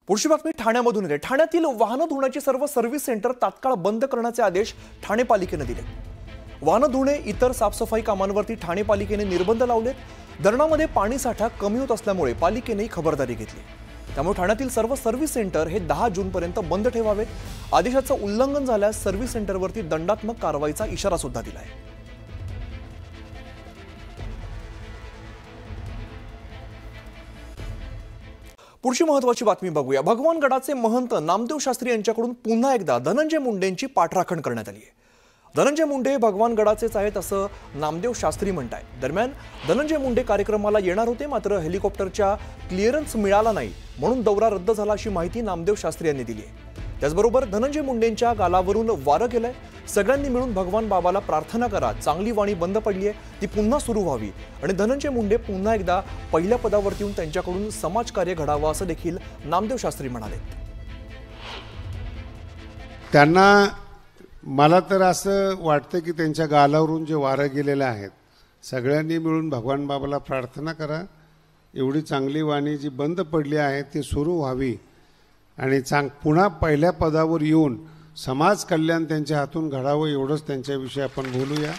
पुढची बातमी ठाण्यामधून येते। ठाण्यातील वाहन धुण्याची सर्व सर्व्हिस सेंटर तात्काळ बंद करण्याचे आदेश ठाणे पालिकेने दिले। वाहन धुणे इतर साफसफाई कामांवरती ठाणे पालिकेने निर्बंध लावलेत। धरणामध्ये पाणी साठा कमी होत असल्यामुळे पालिकेने खबरदारी घेतली। त्यामुळे ठाण्यातील सर्व सर्व्हिस सेंटर हे 10 जून पर्यंत बंद ठेवावेत। आदेशाचं उल्लंघन झाल्यास सर्व्हिस सेंटरवरती दंडात्मक कारवाईचा इशारा सुद्धा दिला आहे। पुढची महत्त्वाची बातमी बघूया। भगवानगडाचे महंत नामदेव शास्त्री यांच्याकडून पुन्हा एकदा धनंजय मुंडेंची पाठराखण करण्यात आली आहे। धनंजय मुंडे भगवानगडाचेच आहेत असं नामदेव शास्त्री म्हणतायत। दरम्यान धनंजय मुंडे कार्यक्रमाला येणार होते, मात्र हेलिकॉप्टरच्या क्लिअरन्स मिळाला नाही म्हणून दौरा रद्द झाला अशी माहिती नामदेव शास्त्री यांनी दिली आहे। त्याचबरोबर धनंजय मुंडेंच्या गालावरून वारं गेलंय। सगळ्यांनी मिळून भगवान बाबाला प्रार्थना करा, चांगली वाणी बंद पडली आहे ती पुन्हा सुरू व्हावी आणि धनंजय मुंडे पुन्हा एकदा पहिल्या पदावरती येऊन त्यांच्याकडून समाजकार्य घडावं असं देखील नामदेव शास्त्री म्हणाले। त्यांना मला तर असं वाटतं की त्यांच्या गालावरून जे वारं गेलेलं आहेत, सगळ्यांनी मिळून भगवान बाबाला प्रार्थना करा, एवढी चांगली वाणी जी बंद पडली आहे ती सुरू व्हावी आणि पुन्हा पहिल्या पदावर येऊन समाज कल्याण त्यांच्या हातून घडावं, एवढंच त्यांच्याविषयी आपण बोलूया।